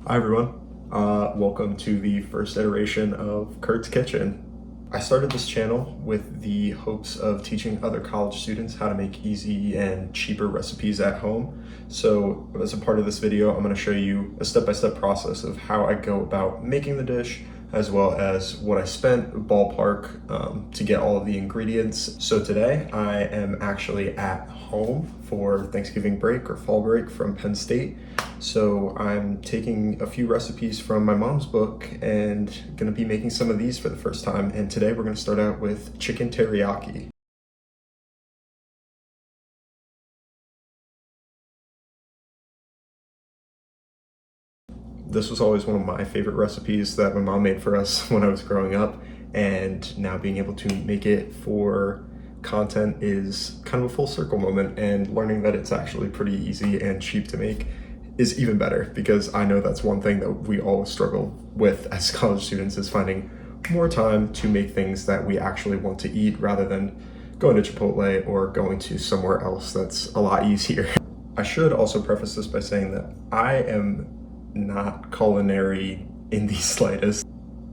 Hi everyone, welcome to the first iteration of Curt's Kitchen. I started this channel with the hopes of teaching other college students how to make easy and cheaper recipes at home. So as a part of this video, I'm going to show you a step-by-step process of how I go about making the dish, as well as what I spent ballpark to get all of the ingredients. So today I am actually at home for Thanksgiving break or fall break from Penn State. So I'm taking a few recipes from my mom's book and gonna be making some of these for the first time. And today we're gonna start out with chicken teriyaki. This was always one of my favorite recipes that my mom made for us when I was growing up, and now being able to make it for content is kind of a full circle moment, and learning that it's actually pretty easy and cheap to make is even better, because I know that's one thing that we all struggle with as college students, is finding more time to make things that we actually want to eat rather than going to Chipotle or going to somewhere else that's a lot easier. I should also preface this by saying that I am not culinary in the slightest.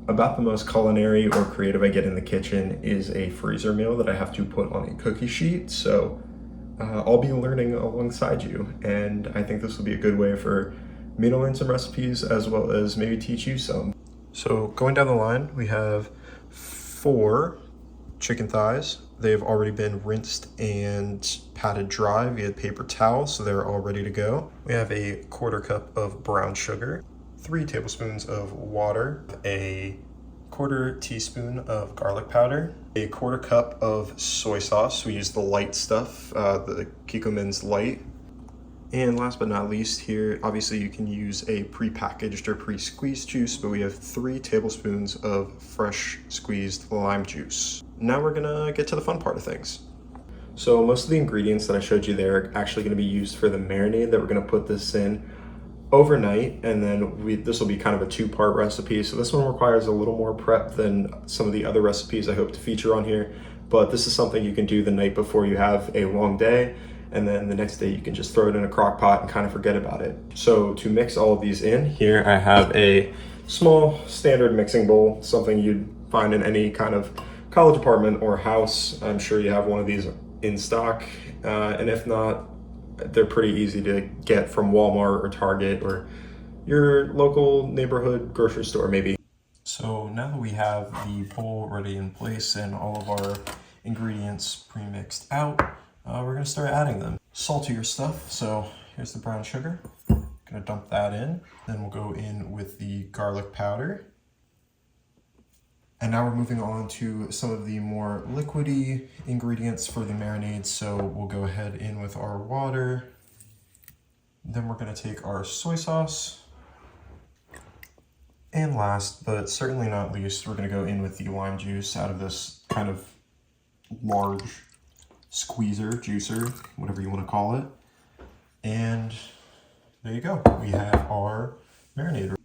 About the most culinary or creative I get in the kitchen is a freezer meal that I have to put on a cookie sheet. So I'll be learning alongside you, and I think this will be a good way for me to learn some recipes as well as maybe teach you some. So going down the line, we have 4 chicken thighs. They've already been rinsed and patted dry via paper towel, so they're all ready to go. We have a 1/4 cup of brown sugar, 3 tablespoons of water, a 1/4 teaspoon of garlic powder, a 1/4 cup of soy sauce. We use the light stuff, the Kikkoman's Light. And last but not least here, obviously you can use a pre-packaged or pre-squeezed juice, but we have 3 tablespoons of fresh squeezed lime juice. Now we're gonna get to the fun part of things. So most of the ingredients that I showed you there are actually gonna be used for the marinade that we're gonna put this in overnight, and then this will be kind of a 2-part recipe. So this one requires a little more prep than some of the other recipes I hope to feature on here, but this is something you can do the night before you have a long day, and then the next day you can just throw it in a crock pot and kind of forget about it. So to mix all of these in, here I have a small standard mixing bowl, something you'd find in any kind of college apartment or house. I'm sure you have one of these in stock, and if not, they're pretty easy to get from Walmart or Target or your local neighborhood grocery store maybe. So now that we have the bowl ready in place and all of our ingredients pre-mixed out, we're gonna start adding them. Salt to your stuff. So here's the brown sugar. Gonna dump that in. Then we'll go in with the garlic powder. And now we're moving on to some of the more liquidy ingredients for the marinade. So we'll go ahead in with our water. Then we're gonna take our soy sauce. And last, but certainly not least, we're gonna go in with the lime juice out of this kind of large squeezer, juicer, whatever you wanna call it. And there you go. We have our marinade.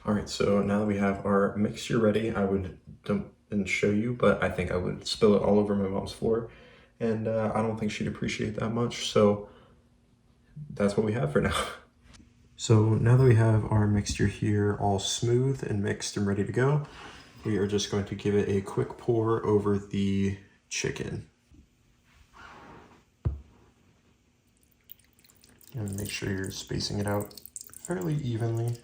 All right, so now that we have our mixture ready, I would dump and show you, but I think I would spill it all over my mom's floor, and I don't think she'd appreciate that much, so that's what we have for now. So now that we have our mixture here all smooth and mixed and ready to go, we are just going to give it a quick pour over the chicken. And make sure you're spacing it out fairly evenly.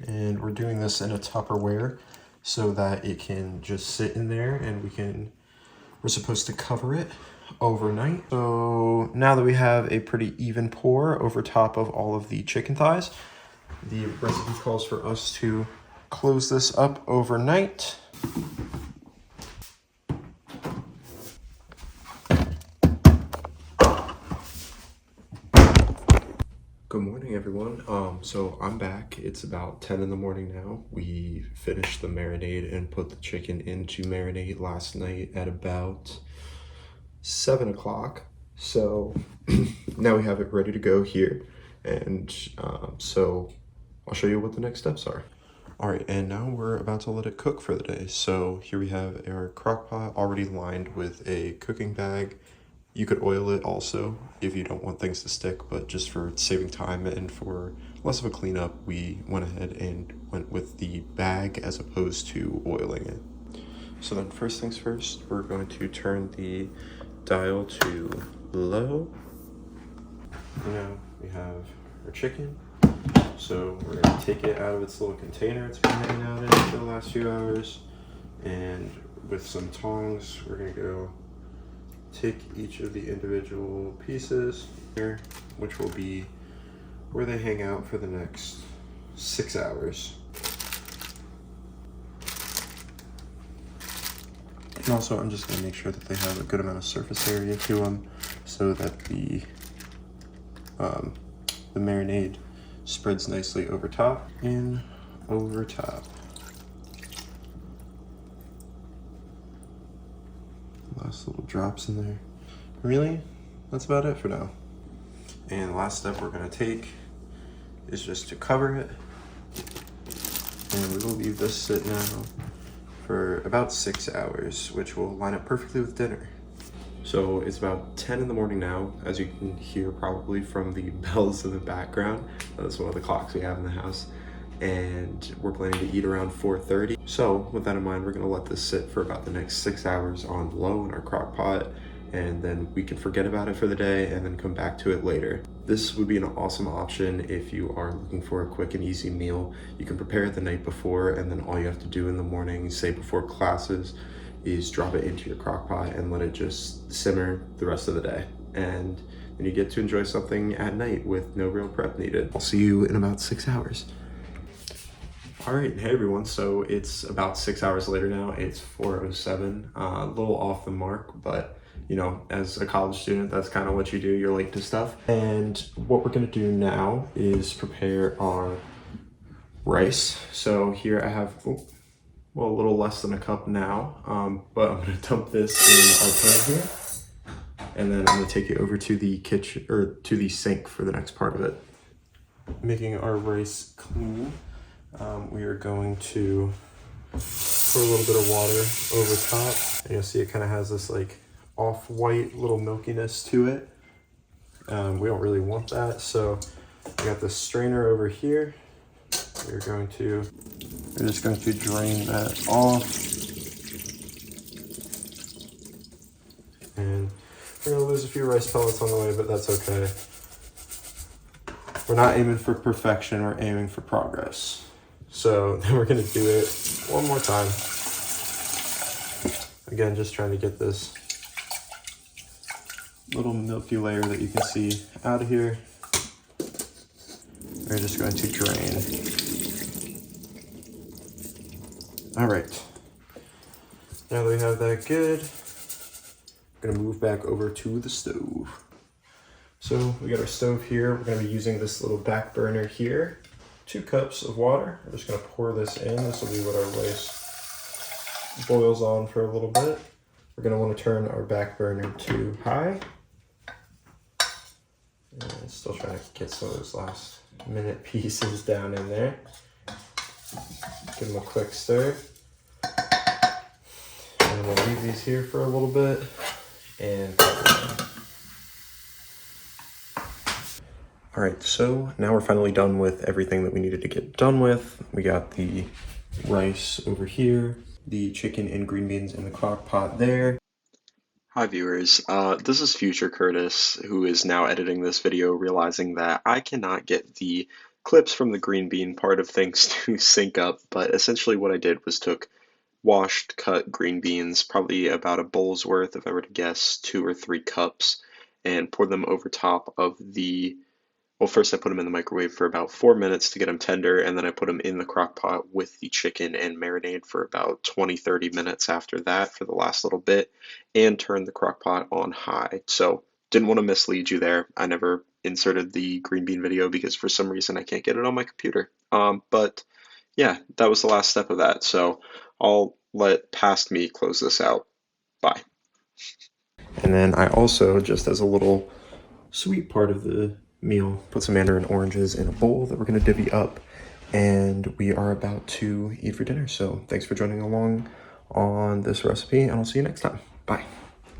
And we're doing this in a Tupperware so that it can just sit in there, and we're supposed to cover it overnight. So now that we have a pretty even pour over top of all of the chicken thighs, the recipe calls for us to close this up overnight. Good morning, everyone. So I'm back. It's about 10 in the morning now. We finished the marinade and put the chicken into marinade last night at about 7 o'clock. So now we have it ready to go here. And so I'll show you what the next steps are. All right, and now we're about to let it cook for the day. So here we have our crock pot already lined with a cooking bag. You could oil it also if you don't want things to stick, but just for saving time and for less of a cleanup, we went ahead and went with the bag as opposed to oiling it. So then first things first, we're going to turn the dial to low. Now we have our chicken. So we're going to take it out of its little container it's been hanging out in for the last few hours. And with some tongs, we're going to go take each of the individual pieces here, which will be where they hang out for the next 6 hours. And also I'm just going to make sure that they have a good amount of surface area to them so that the marinade spreads nicely over top and over top. Last little drops in there. Really, that's about it for now. And the last step we're gonna take is just to cover it. And we will leave this sit now for about 6 hours, which will line up perfectly with dinner. So it's about 10 in the morning now, as you can hear probably from the bells in the background. That's one of the clocks we have in the house. And we're planning to eat around 4:30. So with that in mind, we're gonna let this sit for about the next 6 hours on low in our crock pot, and then we can forget about it for the day and then come back to it later. This would be an awesome option if you are looking for a quick and easy meal. You can prepare it the night before, and then all you have to do in the morning, say before classes, is drop it into your crock pot and let it just simmer the rest of the day. And then you get to enjoy something at night with no real prep needed. I'll see you in about 6 hours. All right, hey everyone, so it's about 6 hours later now. It's 4:07, a little off the mark, but you know, as a college student, that's kind of what you do, you're late to stuff. And what we're gonna do now is prepare our rice. So here I have, well, a little less than a cup now, but I'm gonna dump this in our pan here. And then I'm gonna take it over to the kitchen, or to the sink for the next part of it. Making our rice clean. We are going to pour a little bit of water over top, and you'll see it kind of has this like off-white little milkiness to it. We don't really want that, so we got the strainer over here. We're just going to drain that off, and we're going to lose a few rice pellets on the way, but that's okay. We're not aiming for perfection, we're aiming for progress. So then we're gonna do it one more time. Again, just trying to get this little milky layer that you can see out of here. We're just going to drain. All right, now that we have that good, I'm gonna move back over to the stove. So we got our stove here. We're gonna be using this little back burner here. 2 cups of water. We're just gonna pour this in. This will be what our rice boils on for a little bit. We're gonna wanna turn our back burner to high. And still trying to get some of those last minute pieces down in there. Give them a quick stir. And we'll leave these here for a little bit and cover them. All right, so now we're finally done with everything that we needed to get done with. We got the rice over here, the chicken and green beans in the crock pot there. Hi viewers, this is future Curtis, who is now editing this video, realizing that I cannot get the clips from the green bean part of things to sync up, but essentially what I did was took washed, cut green beans, probably about a bowl's worth, if I were to guess, 2 or 3 cups, and poured them over top of the Well, first I put them in the microwave for about 4 minutes to get them tender, and then I put them in the crock pot with the chicken and marinade for about 20-30 minutes after that for the last little bit, and turned the crock pot on high. So didn't want to mislead you there. I never inserted the green bean video because for some reason I can't get it on my computer. But yeah, that was the last step of that. So I'll let past me close this out. Bye. And then I also, just as a little sweet part of the meal, put some mandarin oranges in a bowl that we're going to divvy up, and we are about to eat for dinner. So thanks for joining along on this recipe, and I'll see you next time. Bye.